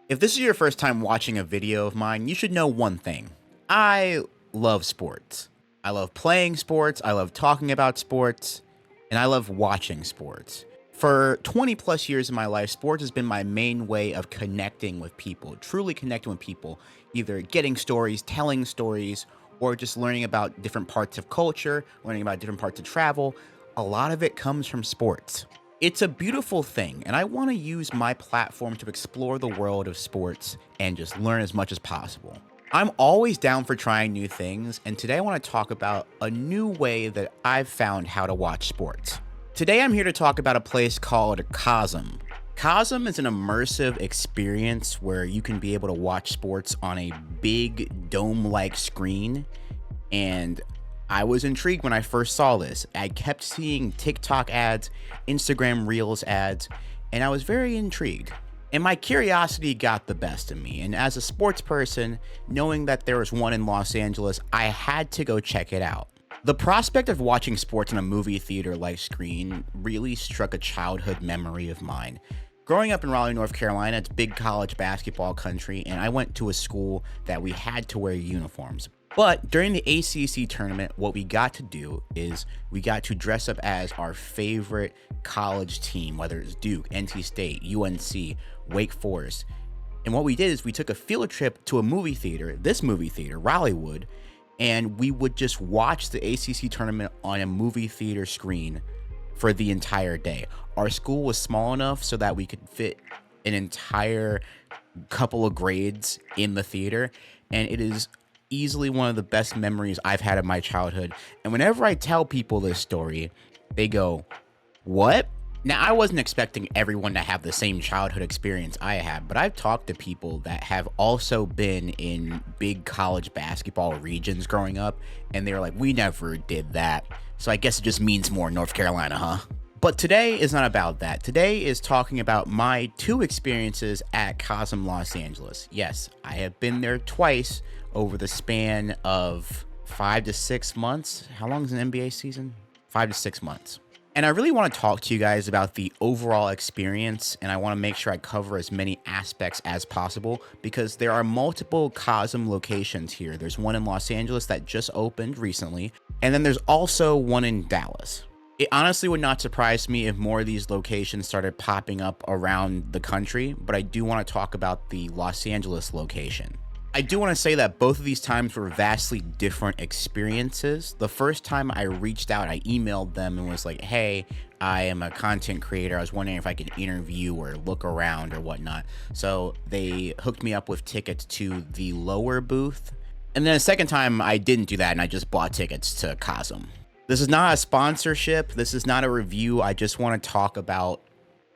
If this is your first time watching a video of mine, you should know one thing. I love sports. I love playing sports, I love talking about sports, and I love watching sports. For 20 plus years of my life, sports has been my main way of connecting with people, truly connecting with people, either getting stories, telling stories, or just learning about different parts of culture, learning about different parts of travel. A lot of it comes from sports. It's a beautiful thing, and I want to use my platform to explore the world of sports and just learn as much as possible. I'm always down for trying new things, and today I want to talk about a new way that I've found how to watch sports. Today I'm here to talk about a place called Cosm. Cosm is an immersive experience where you can be able to watch sports on a big dome-like screen, and I was intrigued when I first saw this. I kept seeing TikTok ads, Instagram Reels ads, and I was very intrigued. And my curiosity got the best of me. And as a sports person, knowing that there was one in Los Angeles, I had to go check it out. The prospect of watching sports on a movie theater-like screen really struck a childhood memory of mine. Growing up in Raleigh, North Carolina, it's big college basketball country, and I went to a school that we had to wear uniforms. But during the ACC tournament, what we got to do is we got to dress up as our favorite college team, whether it's Duke, NC State, UNC, Wake Forest. And what we did is we took a field trip to a movie theater, this movie theater, Raleighwood, and we would just watch the ACC tournament on a movie theater screen for the entire day. Our school was small enough so that we could fit an entire couple of grades in the theater, and it is easily one of the best memories I've had of my childhood. And whenever I tell people this story, they go, "What?" Now, I wasn't expecting everyone to have the same childhood experience I had, but I've talked to people that have also been in big college basketball regions growing up, and they're like, "We never did that. So I guess it just means more North Carolina, huh?" But today is not about that. Today is talking about my two experiences at Cosm Los Angeles. Yes, I have been there twice over the span of 5 to 6 months. How long is an NBA season? 5 to 6 months. And I really want to talk to you guys about the overall experience, and I want to make sure I cover as many aspects as possible because there are multiple Cosm locations here. There's one in Los Angeles that just opened recently, and then there's also one in Dallas. It honestly would not surprise me if more of these locations started popping up around the country, but I do want to talk about the Los Angeles location. I do want to say that both of these times were vastly different experiences. The first time I reached out, I emailed them and was like, "Hey, I am a content creator. I was wondering if I could interview or look around or whatnot." So they hooked me up with tickets to the lower booth. And then the second time I didn't do that and I just bought tickets to Cosm. This is not a sponsorship. This is not a review. I just want to talk about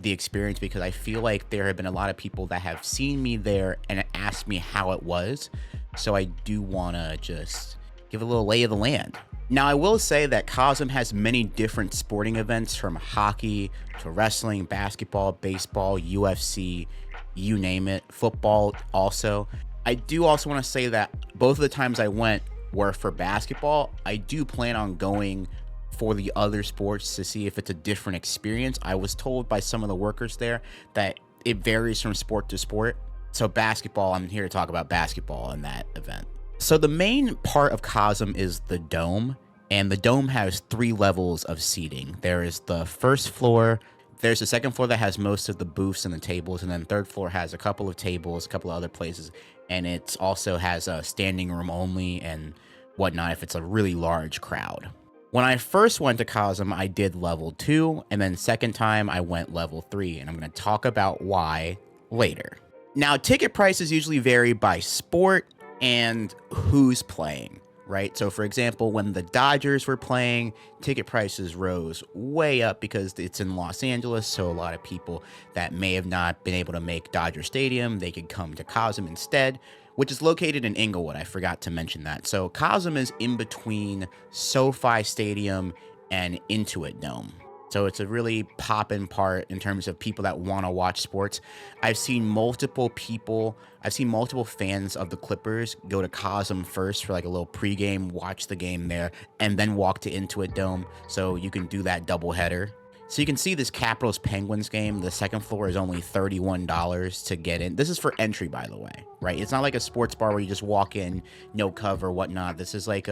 the experience because I feel like there have been a lot of people that have seen me there and asked me how it was. So I do want to just give a little lay of the land. Now, I will say that Cosm has many different sporting events from hockey to wrestling, basketball, baseball, UFC, you name it, football also. I do also want to say that both of the times I went were for basketball. I do plan on going for the other sports to see if it's a different experience. I was told by some of the workers there that it varies from sport to sport. So basketball, I'm here to talk about basketball in that event. So the main part of Cosm is the dome, and the dome has 3 levels of seating. There is the first floor, there's the second floor that has most of the booths and the tables, and then third floor has a couple of tables, a couple of other places, and it also has a standing room only and whatnot if it's a really large crowd. When I first went to Cosm, I did level 2, and then second time I went level 3, and I'm going to talk about why later. Now, ticket prices usually vary by sport and who's playing, right? So for example, when the Dodgers were playing, ticket prices rose way up because it's in Los Angeles, so a lot of people that may have not been able to make Dodger Stadium, they could come to Cosm instead, which is located in Inglewood. I forgot to mention that. So Cosm is in between SoFi Stadium and Intuit Dome. So it's a really poppin' part in terms of people that want to watch sports. I've seen multiple fans of the Clippers go to Cosm first for like a little pregame, watch the game there, and then walk to Intuit Dome. So you can do that doubleheader. So you can see this Capitals Penguins game. The second floor is only $31 to get in. This is for entry, by the way, right? It's not like a sports bar where you just walk in, no cover, whatnot. This is like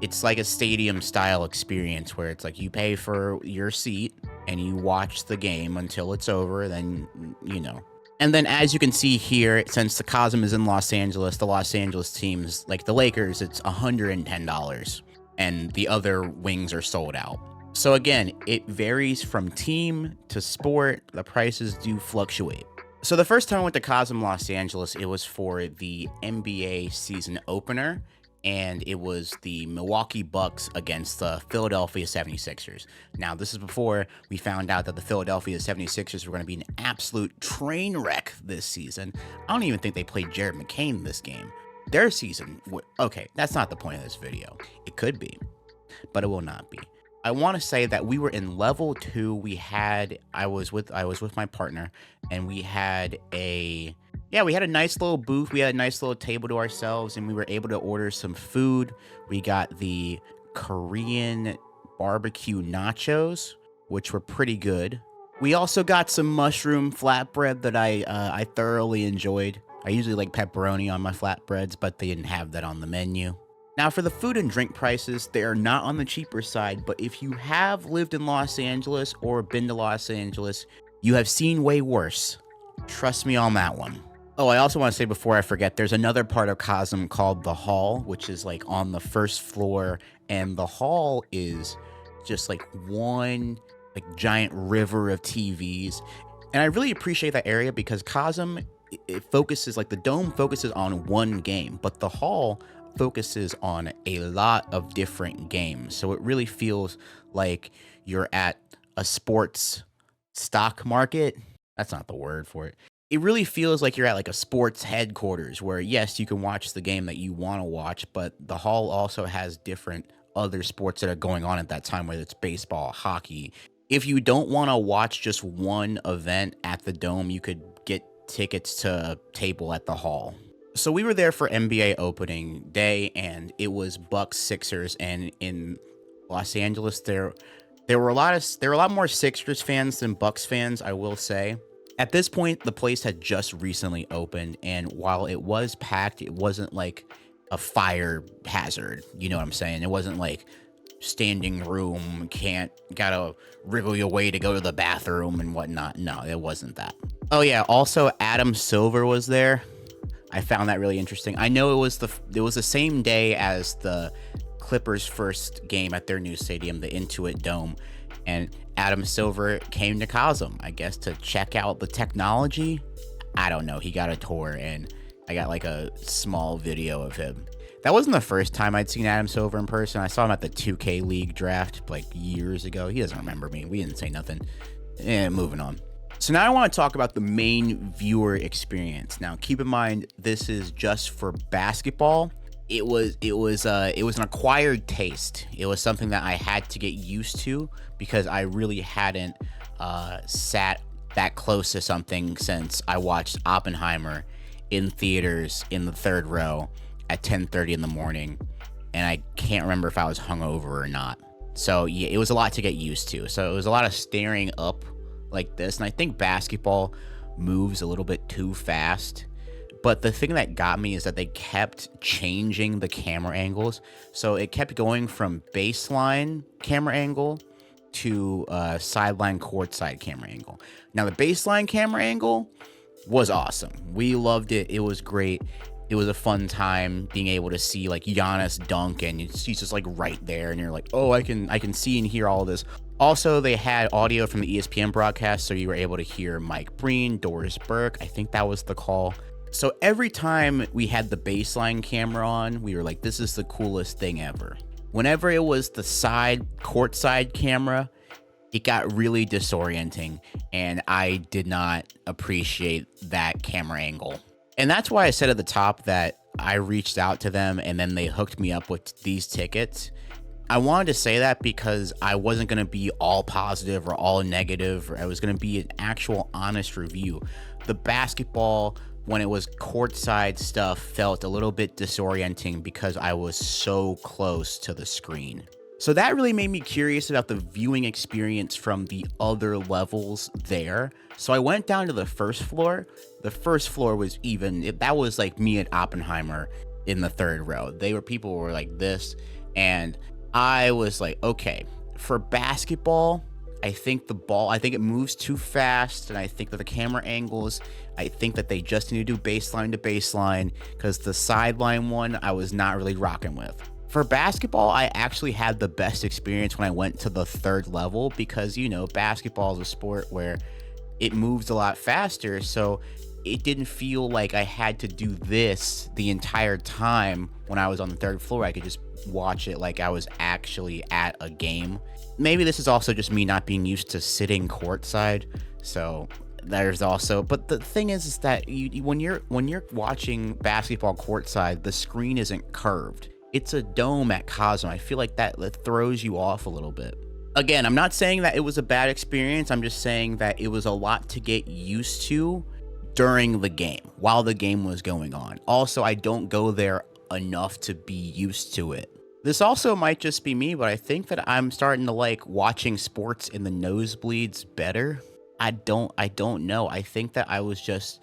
it's like a stadium style experience where it's like you pay for your seat and you watch the game until it's over. Then, you know. And then as you can see here, since the Cosm is in Los Angeles, the Los Angeles teams, like the Lakers, it's $110. And the other wings are sold out. So again, it varies from team to sport. The prices do fluctuate. So the first time I went to Cosm Los Angeles, it was for the NBA season opener, and it was the Milwaukee Bucks against the Philadelphia 76ers. Now, this is before we found out that the Philadelphia 76ers were going to be an absolute train wreck this season. I don't even think they played Jared McCain this game. Their season, okay, that's not the point of this video. It could be, but it will not be. I want to say that we were in level 2. I was with my partner, and we had a nice little booth. We had a nice little table to ourselves, and we were able to order some food. We got the Korean barbecue nachos, which were pretty good. We also got some mushroom flatbread that I thoroughly enjoyed. I usually like pepperoni on my flatbreads, but they didn't have that on the menu. Now, for the food and drink prices, they are not on the cheaper side, but if you have lived in Los Angeles or been to Los Angeles, you have seen way worse. Trust me on that one. Oh, I also want to say before I forget, there's another part of Cosm called the Hall, which is like on the first floor, and the Hall is just like one like giant river of TVs. And I really appreciate that area because Cosm, it focuses, like the dome focuses on one game, but the Hall focuses on a lot of different games. So it really feels like you're at a sports stock market. That's not the word for it. It really feels like you're at like a sports headquarters where, yes, you can watch the game that you want to watch, but the hall also has different other sports that are going on at that time, whether it's baseball, hockey. If you don't want to watch just one event at the dome, you could get tickets to a table at the hall. So we were there for NBA opening day, and it was Bucks Sixers. And in Los Angeles, there were a lot more Sixers fans than Bucks fans, I will say. At this point, the place had just recently opened, and while it was packed, it wasn't like a fire hazard. You know what I'm saying? It wasn't like standing room, gotta wriggle your way to go to the bathroom and whatnot. No, it wasn't that. Oh yeah, also Adam Silver was there. I found that really interesting. I know it was the same day as the Clippers' first game at their new stadium, the Intuit Dome, and Adam Silver came to Cosm, I guess, to check out the technology. I don't know. He got a tour, and I got like a small video of him. That wasn't the first time I'd seen Adam Silver in person. I saw him at the 2K League draft like years ago. He doesn't remember me. We didn't say nothing. Moving on. So now I want to talk about the main viewer experience. Now, keep in mind, this is just for basketball. It was an acquired taste. It was something that I had to get used to because I really hadn't sat that close to something since I watched Oppenheimer in theaters in the third row at 10:30 in the morning, and I can't remember if I was hungover or not. So yeah, it was a lot to get used to. So it was a lot of staring up like this, and I think basketball moves a little bit too fast. But the thing that got me is that they kept changing the camera angles. So it kept going from baseline camera angle to sideline courtside camera angle. Now, the baseline camera angle was awesome. We loved it. It was great. It was a fun time being able to see like Giannis dunk, and he's just like right there, and you're like, oh, I can see and hear all this. Also, they had audio from the ESPN broadcast, so you were able to hear Mike Breen, Doris Burke. I think that was the call. So every time we had the baseline camera on, we were like, this is the coolest thing ever. Whenever it was the courtside camera, it got really disorienting, and I did not appreciate that camera angle. And that's why I said at the top that I reached out to them and then they hooked me up with these tickets. I wanted to say that because I wasn't going to be all positive or all negative. I was going to be an actual honest review. The basketball, when it was courtside stuff, felt a little bit disorienting because I was so close to the screen. So that really made me curious about the viewing experience from the other levels there. So I went down to the first floor. The first floor was that was like me at Oppenheimer in the third row. People were like this. And I was like, okay, for basketball, I think it moves too fast. And I think that the camera angles, I think that they just need to do baseline to baseline, because the sideline one, I was not really rocking with. For basketball, I actually had the best experience when I went to the third level, because, basketball is a sport where it moves a lot faster. So it didn't feel like I had to do this the entire time when I was on the third floor. I could just watch it like I was actually at a game. Maybe this is also just me not being used to sitting courtside. So there's also, but the thing is that when you're watching basketball courtside, the screen isn't curved. It's a dome at Cosm. I feel like that throws you off a little bit. Again, I'm not saying that it was a bad experience. I'm just saying that it was a lot to get used to during the game, while the game was going on. Also, I don't go there enough to be used to it. This also might just be me, but I think that I'm starting to like watching sports in the nosebleeds better. I don't know. I think that I was just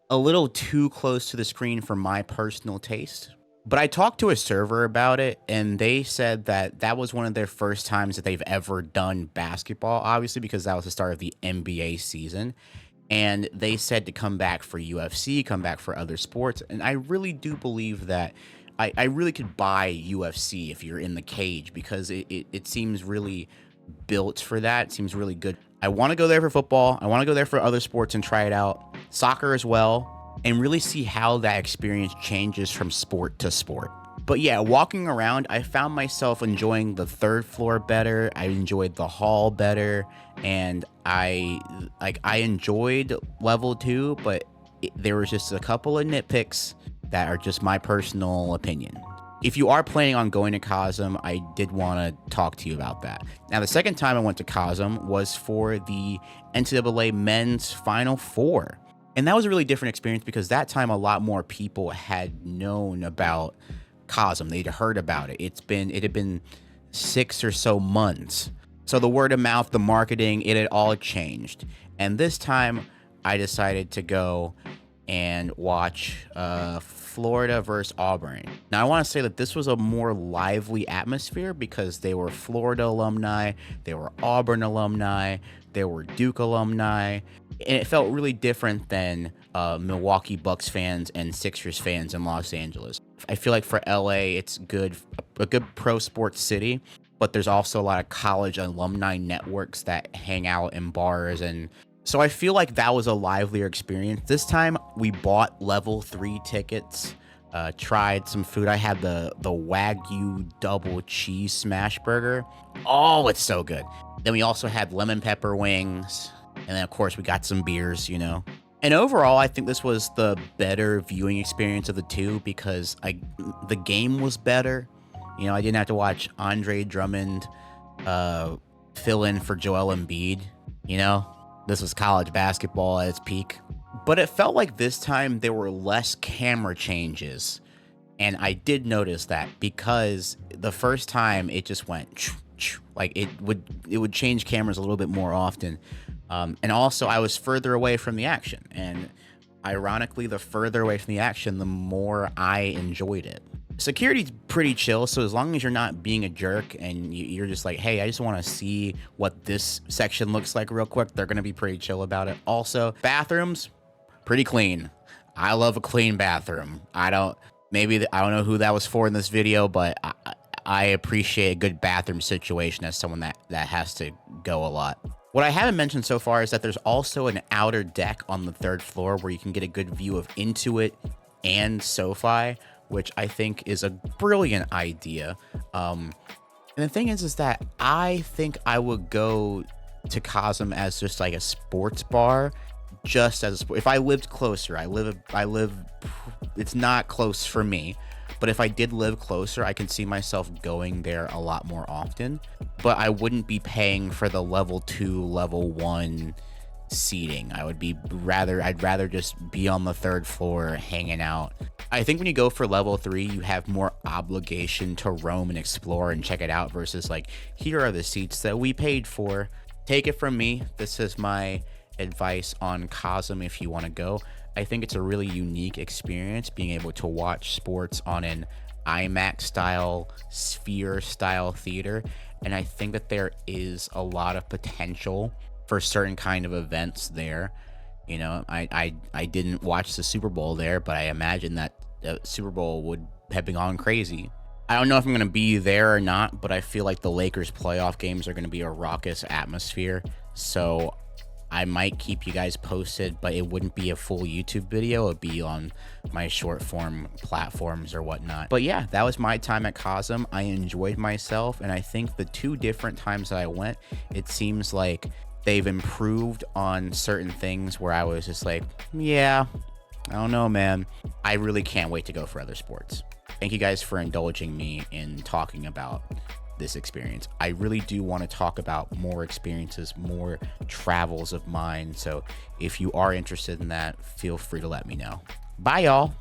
a little too close to the screen for my personal taste. But I talked to a server about it, and they said that was one of their first times that they've ever done basketball, obviously, because that was the start of the NBA season. And they said to come back for UFC, come back for other sports. And I really do believe that I really could buy UFC if you're in the cage, because it seems really built for that. It seems really good. I want to go there for football. I want to go there for other sports and try it out. Soccer as well. And really see how that experience changes from sport to sport. But yeah, walking around, I found myself enjoying the third floor better. I enjoyed the hall better. And I enjoyed level 2, but there was just a couple of nitpicks that are just my personal opinion. If you are planning on going to Cosm, I did want to talk to you about that. Now, the second time I went to Cosm was for the NCAA Men's Final Four. And that was a really different experience, because that time a lot more people had known about Cosm. They'd heard about it. It had been 6 or so months. So the word of mouth, the marketing, it had all changed. And this time I decided to go and watch Florida versus Auburn. Now, I want to say that this was a more lively atmosphere, because they were Florida alumni, they were Auburn alumni, they were Duke alumni, and it felt really different than Milwaukee Bucks fans and Sixers fans in Los Angeles. I feel like for LA, it's a good pro sports city, but there's also a lot of college alumni networks that hang out in bars, and so I feel like that was a livelier experience. This time we bought level 3 tickets, tried some food. I had the Wagyu double cheese smash burger. Oh, it's so good. Then we also had lemon pepper wings. And then, of course, we got some beers, And overall, I think this was the better viewing experience of the two, because the game was better. I didn't have to watch Andre Drummond fill in for Joel Embiid. This was college basketball at its peak. But it felt like this time there were less camera changes. And I did notice that, because the first time it just went like it would change cameras a little bit more often. And also I was further away from the action. And ironically, the further away from the action, the more I enjoyed it. Security's pretty chill, so as long as you're not being a jerk and you're just like, hey, I just want to see what this section looks like real quick, they're going to be pretty chill about it. Also, bathrooms, pretty clean. I love a clean bathroom. I don't know who that was for in this video, but I appreciate a good bathroom situation as someone that has to go a lot. What I haven't mentioned so far is that there's also an outer deck on the third floor where you can get a good view of Intuit and SoFi, which I think is a brilliant idea. And the thing is that I think I would go to Cosm as just like a sports bar, just as a sport. If I lived closer, it's not close for me, but if I did live closer, I can see myself going there a lot more often. But I wouldn't be paying for the level 2, level 1 seating. I'd rather just be on the third floor hanging out I think when you go for level 3, you have more obligation to roam and explore and check it out versus like, here are the seats that we paid for. Take it from me. This is my advice on Cosm if you want to go. I think it's a really unique experience being able to watch sports on an IMAX style, sphere style theater. And I think that there is a lot of potential for certain kind of events there. You know, I didn't watch the Super Bowl there, but I imagine that the Super Bowl would have been gone crazy. I don't know if I'm going to be there or not, but I feel like the Lakers playoff games are going to be a raucous atmosphere. So I might keep you guys posted, but it wouldn't be a full YouTube video. It would be on my short form platforms or whatnot. But yeah, that was my time at Cosm. I enjoyed myself, and I think the 2 different times that I went, it seems like they've improved on certain things where I was just like, yeah, I don't know, man. I really can't wait to go for other sports. Thank you guys for indulging me in talking about this experience. I really do want to talk about more experiences, more travels of mine. So if you are interested in that, feel free to let me know. Bye, y'all.